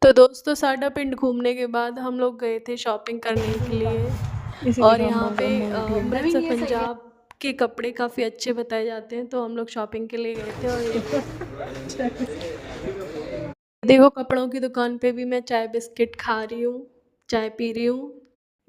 तो दोस्तों साडा पिंड घूमने के बाद हम लोग गए थे शॉपिंग करने के लिए और यहाँ पे अमृतसर पंजाब के कपड़े काफ़ी अच्छे बताए जाते हैं, तो हम लोग शॉपिंग के लिए गए थे। और देखो कपड़ों की दुकान पे भी मैं चाय बिस्किट खा रही हूँ, चाय पी रही हूँ।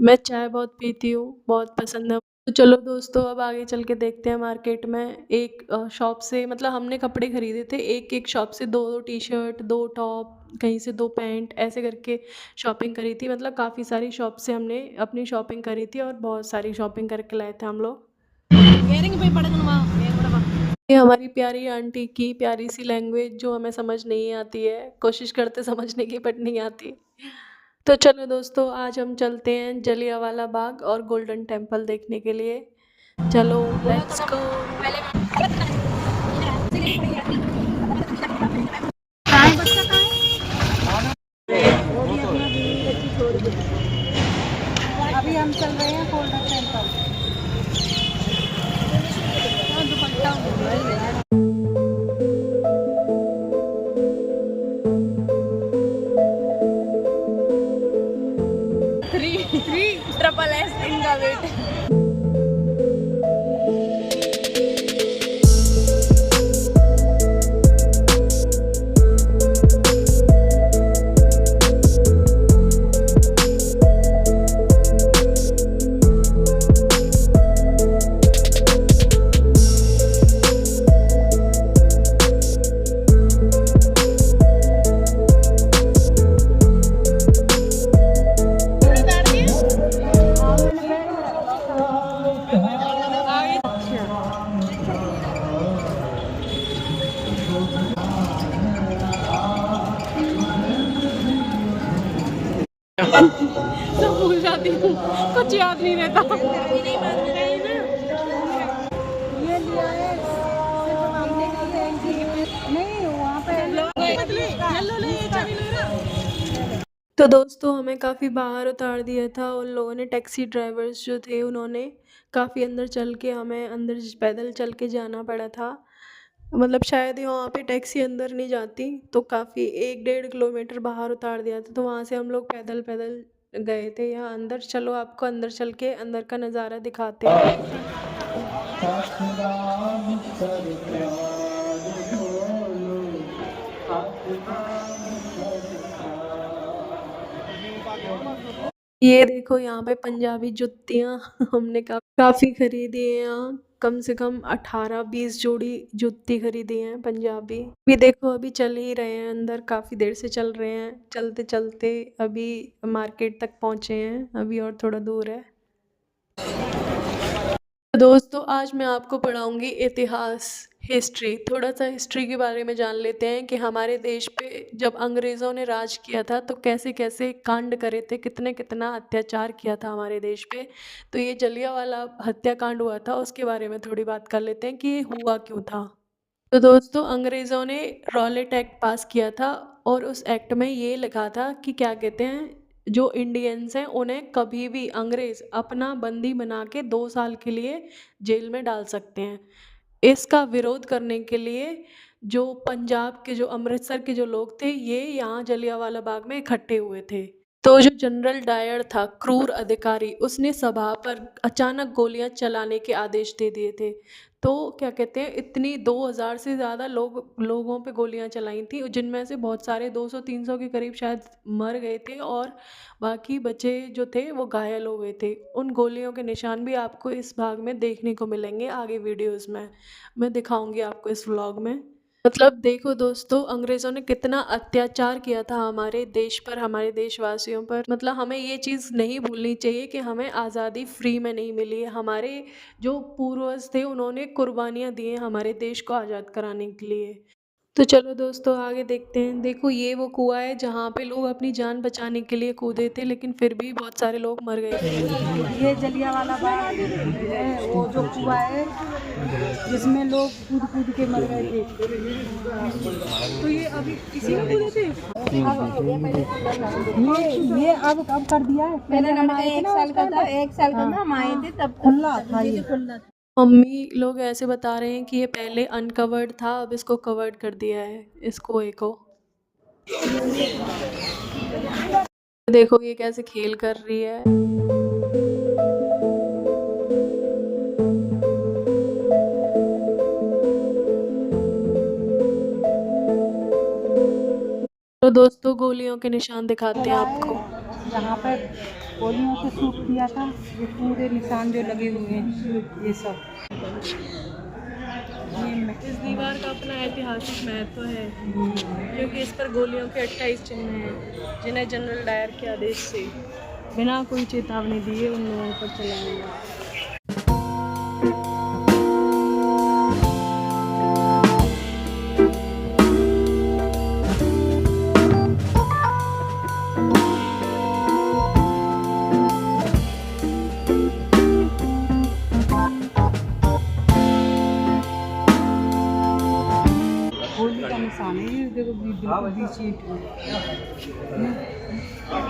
मैं चाय बहुत पीती हूँ, बहुत पसंद है। तो चलो दोस्तों अब आगे चल के देखते हैं मार्केट में। एक शॉप से मतलब हमने कपड़े खरीदे थे, एक शॉप से 2 टी शर्ट, 2 टॉप, कहीं से 2 पैंट, ऐसे करके शॉपिंग करी थी। मतलब काफ़ी सारी शॉप से हमने अपनी शॉपिंग करी थी और बहुत सारी शॉपिंग करके लाए थे हम लोग। ये हमारी प्यारी आंटी की प्यारी सी लैंग्वेज जो हमें समझ नहीं आती है, कोशिश करते समझने की बट नहीं आती। तो चलो दोस्तों आज हम चलते हैं जलियांवाला बाग और गोल्डन टेम्पल देखने के लिए। चलो लेट्स गो। अभी हम चल रहे हैं golden temple. Three triple S इनका वेट। सब भूल जाती हूँ, कुछ याद नहीं रहता। ये लिया है सिर्फ घूमने के लिए, नहीं वहाँ पे तो दोस्तों हमें काफ़ी बाहर उतार दिया था उन लोगों ने। टैक्सी ड्राइवर्स जो थे उन्होंने काफ़ी अंदर चल के हमें अंदर पैदल चल के जाना पड़ा था। मतलब शायद वहाँ पे टैक्सी अंदर नहीं जाती, तो काफ़ी 1-1.5 किलोमीटर बाहर उतार दिया था। तो वहाँ से हम लोग पैदल पैदल गए थे यहाँ अंदर। चलो आपको अंदर चल के अंदर का नज़ारा दिखाते हैं। ये देखो यहाँ पे पंजाबी जुत्तियाँ हमने काफ़ी खरीदी है यहाँ। कम से कम 18-20 जोड़ी जूती खरीदी हैं पंजाबी। भी देखो अभी चल ही रहे हैं अंदर, काफ़ी देर से चल रहे हैं। चलते चलते अभी मार्केट तक पहुँचे हैं, अभी और थोड़ा दूर है। तो दोस्तों आज मैं आपको पढ़ाऊंगी इतिहास, हिस्ट्री। थोड़ा सा हिस्ट्री के बारे में जान लेते हैं कि हमारे देश पे जब अंग्रेज़ों ने राज किया था तो कैसे कैसे कांड करे थे, कितना अत्याचार किया था हमारे देश पे। तो ये जलियांवाला हत्याकांड हुआ था, उसके बारे में थोड़ी बात कर लेते हैं कि ये हुआ क्यों था। तो दोस्तों अंग्रेज़ों ने रॉलेट एक्ट पास किया था और उस एक्ट में ये लिखा था कि क्या कहते हैं, जो इंडियंस हैं उन्हें कभी भी अंग्रेज़ अपना बंदी बना के 2 साल के लिए जेल में डाल सकते हैं। इसका विरोध करने के लिए जो पंजाब के, जो अमृतसर के जो लोग थे, ये यहाँ जलियांवाला बाग में इकट्ठे हुए थे। तो जो जनरल डायर था, क्रूर अधिकारी, उसने सभा पर अचानक गोलियां चलाने के आदेश दे दिए थे। तो क्या कहते हैं, इतनी 2000 से ज़्यादा लोगों पे गोलियां चलाई थी, जिनमें से बहुत सारे 200-300 के करीब शायद मर गए थे और बाकी बचे जो थे वो घायल हो गए थे। उन गोलियों के निशान भी आपको इस भाग में देखने को मिलेंगे आगे वीडियोस में, मैं दिखाऊंगी आपको इस व्लॉग में। मतलब देखो दोस्तों अंग्रेज़ों ने कितना अत्याचार किया था हमारे देश पर, हमारे देशवासियों पर। मतलब हमें ये चीज़ नहीं भूलनी चाहिए कि हमें आज़ादी फ्री में नहीं मिली है। हमारे जो पूर्वज थे उन्होंने कुर्बानियाँ दी हैं हमारे देश को आज़ाद कराने के लिए। तो चलो दोस्तों आगे देखते हैं। देखो ये वो कुआं है जहाँ पे लोग अपनी जान बचाने के लिए कूदे थे, लेकिन फिर भी बहुत सारे लोग मर गए थे। ये जलियांवाला बाग है, वो जो कुआं है जिसमें लोग कूद कूद के मर गए थे। तो ये अभी किसी में कूदे थे? ये अब कर दिया है। मेरा लड़का 1 साल का था, 1 साल का था, हम आए थे तब खुला था ये। मम्मी लोग ऐसे बता रहे हैं कि ये पहले अनकवर्ड था, अब इसको कवर्ड कर दिया है इस कुएं को। देखो ये कैसे खेल कर रही है। तो दोस्तों गोलियों के निशान दिखाते हैं आपको। यहाँ पर गोलियों से शूट किया था, ये पूरे निशान जो लगे हुए हैं ये सब। इस दीवार का अपना ऐतिहासिक महत्व है क्योंकि इस पर गोलियों के 28 चिन्ह हैं जिन्हें जनरल डायर के आदेश से बिना कोई चेतावनी दिए उन लोगों पर चलाया गया। गोली का निशान है ये, देखो बिल्कुल बीच ईंट में।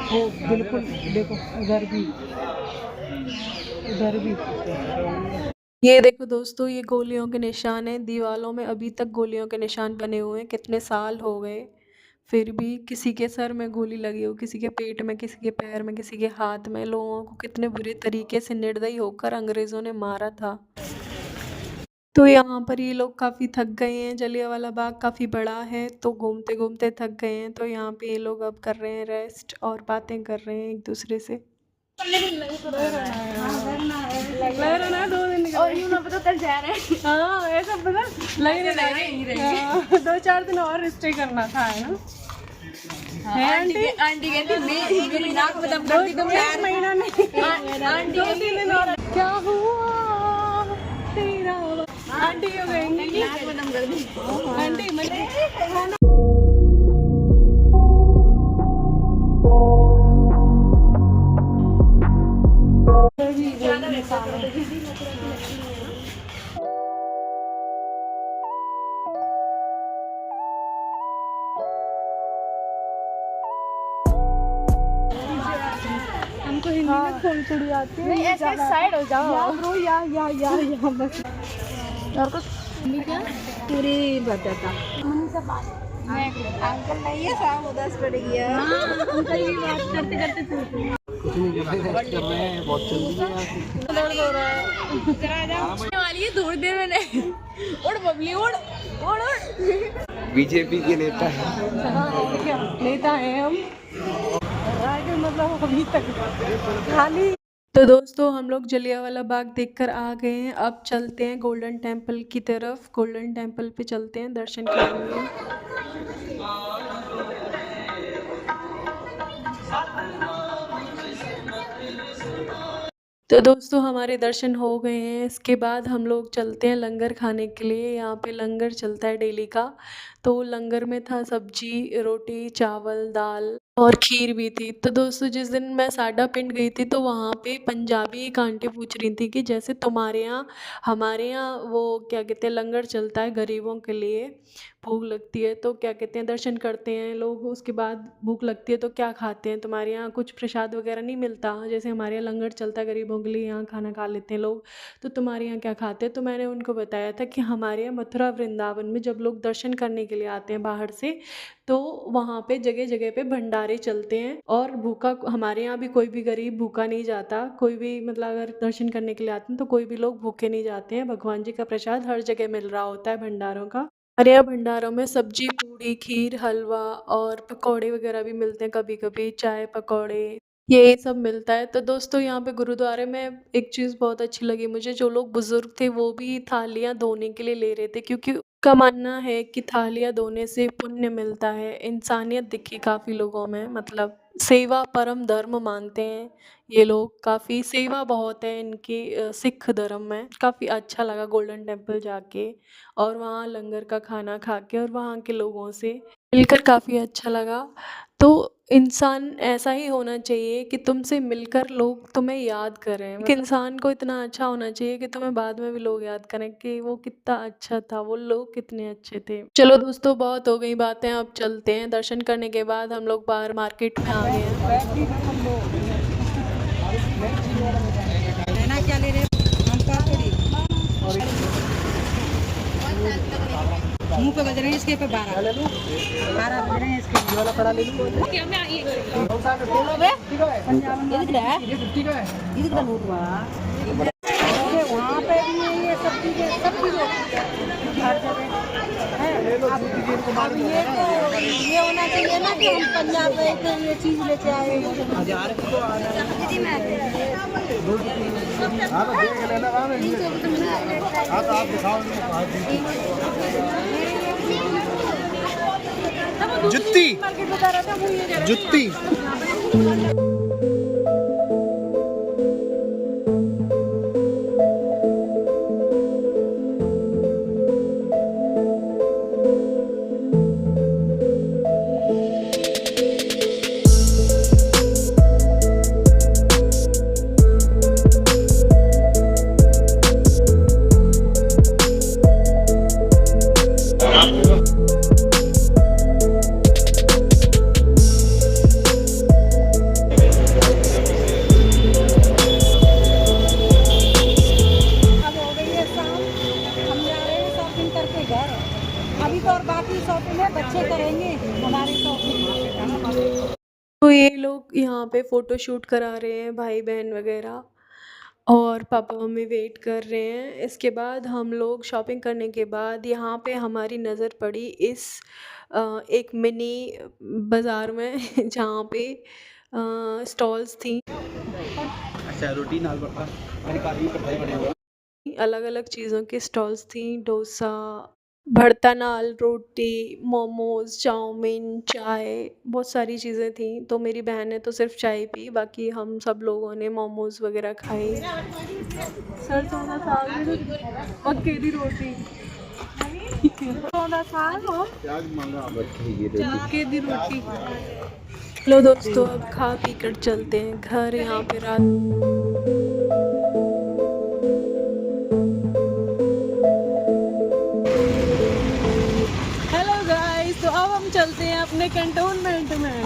वो बिल्कुल देखो उधर भी, उधर भी। ये देखो दोस्तों ये गोलियों के निशान हैं। दीवालों में अभी तक गोलियों के निशान बने हुए हैं। कितने साल हो गए फिर भी किसी के सर में गोली लगी हो, किसी के पेट में, किसी के पैर में, किसी के हाथ में। लोगों को कितने बुरे तरीके से निर्दयी होकर अंग्रेज़ों ने मारा था। तो यहाँ पर ये लोग काफ़ी थक गए हैं। जलियांवाला बाग काफ़ी बड़ा है तो घूमते घूमते थक गए हैं। तो यहाँ पे ये लोग अब कर रहे हैं रेस्ट और बातें कर रहे हैं एक दूसरे से। हाँ ऐसा पता लग 2-4 दिन और स्टे करना था है ना। आंटी कहती मैं नाक बदम कर दी तुमने। एक महीना नहीं आंटी 2-3 दिन और। क्या हुआ तेरा आंटी हो गई नाक बदम कर दी आंटी मैंने हमको हिंदी में थोड़ी थोड़ी आती है। नहीं ऐसे साइड हो जाओ या बस और कुछ क्या पूरी बताता अंकल नहीं है साहब उदास पड़ गया। अंकल की बात करते करते कुछ नहीं कर रहे, रेस्ट कर रहे हैं, बहुत चल रही है। वाली है थोड़ी देर में नहीं। उड़ बबली उड़ उड़ उड़। बीजेपी के नेता है। और क्या नेता है हम आगे मतलब अभी तक खाली। तो दोस्तों हम लोग जलियांवाला बाग देखकर आ गए हैं। अब चलते हैं गोल्डन टेम्पल की तरफ। गोल्डन टेम्पल पे चलते हैं दर्शन करेंगे। तो दोस्तों हमारे दर्शन हो गए हैं। इसके बाद हम लोग चलते हैं लंगर खाने के लिए। यहाँ पे लंगर चलता है डेली का। तो लंगर में था सब्जी, रोटी, चावल, दाल और खीर भी थी। तो दोस्तों जिस दिन मैं साडा पिंड गई थी तो वहाँ पे पंजाबी एक आंटी पूछ रही थी कि जैसे तुम्हारे यहाँ हमारे यहाँ वो क्या कहते हैं लंगर चलता है गरीबों के लिए, भूख लगती है तो क्या कहते हैं दर्शन करते हैं लोग, उसके बाद भूख लगती है तो क्या खाते हैं, तुम्हारे यहाँ कुछ प्रसाद वगैरह नहीं मिलता? जैसे हमारे यहाँ लंगर चलता है गरीबों के लिए, यहाँ खाना खा लेते हैं लोग, तो तुम्हारे यहाँ क्या खाते हैं? तो मैंने उनको बताया था कि हमारे यहाँ मथुरा वृंदावन में जब लोग दर्शन करने के लिए आते हैं बाहर से तो वहाँ पे जगह जगह पे भंडारे चलते हैं और भूखा हमारे यहाँ भी कोई भी गरीब भूखा नहीं जाता। कोई भी मतलब अगर दर्शन करने के लिए आते हैं तो कोई भी लोग भूखे नहीं जाते हैं। भगवान जी का प्रसाद हर जगह मिल रहा होता है भंडारों का। हमारे यहाँ भंडारों में सब्जी, पूड़ी, खीर, हलवा और पकौड़े वगैरह भी मिलते हैं, कभी कभी चाय पकौड़े ये सब मिलता है। तो दोस्तों यहाँ पे गुरुद्वारे में एक चीज़ बहुत अच्छी लगी मुझे, जो लोग बुजुर्ग थे वो भी थालियाँ धोने के लिए ले रहे थे क्योंकि उनका मानना है कि थालियाँ धोने से पुण्य मिलता है। इंसानियत दिखी काफ़ी लोगों में, मतलब सेवा परम धर्म मानते हैं ये लोग, काफ़ी सेवा बहुत है इनकी सिख धर्म में। काफ़ी अच्छा लगा गोल्डन टेम्पल जाके और वहाँ लंगर का खाना खा के और वहाँ के लोगों से मिलकर काफ़ी अच्छा लगा। तो इंसान ऐसा ही होना चाहिए कि तुमसे मिलकर लोग तुम्हें याद करें। एक इंसान को इतना अच्छा होना चाहिए कि तुम्हें बाद में भी लोग याद करें कि वो कितना अच्छा था, वो लोग कितने अच्छे थे। चलो दोस्तों बहुत हो गई बातें, अब चलते हैं। दर्शन करने के बाद हम लोग बाहर मार्केट में आ गए हैं। लेना क्या ले रहे हम पापड़ी मुंह पे बज रहे हैं इसके पे 12 बज रहे हैं इसके वाला कड़ा ले लूं क्या मैं ये पंजाब में ये 50 का है ये कितना नोट हुआ वहाँ पे भी है ये सब चीजें हर जगह है। अब ये होना चाहिए ना कि हम पंजाब गए थे ये चीज लेके आए 1000 की तो आ रहा है आप दिखाओ जुत्ती जुत्ती अभी तो और बाकी शॉपिंग है बच्चे करेंगे हमारी शॉपिंग। तो ये लोग यहाँ पे फ़ोटो शूट करा रहे हैं भाई बहन वगैरह, और पापा मम्मी वेट कर रहे हैं। इसके बाद हम लोग शॉपिंग करने के बाद यहाँ पे हमारी नज़र पड़ी इस एक मिनी बाज़ार में जहाँ पे स्टॉल्स थी, अच्छा रोटी नाल बटा मेरी काली कढ़ाई बने अलग अलग चीज़ों की स्टॉल्स थी। डोसा, भरता नाल, रोटी, मोमोज, चाउमीन, चाय, बहुत सारी चीज़ें थी। तो मेरी बहन ने तो सिर्फ चाय पी, बाकी हम सब लोगों ने मोमोज वगैरह खाए। सरसों का साग, मक्के दी रोटी, सरसों का साग और मक्के दी रोटी। लो दोस्तों, अब खा पी कर चलते हैं घर। यहाँ पे रात तो अब हम चलते हैं अपने कैंटोनमेंट में।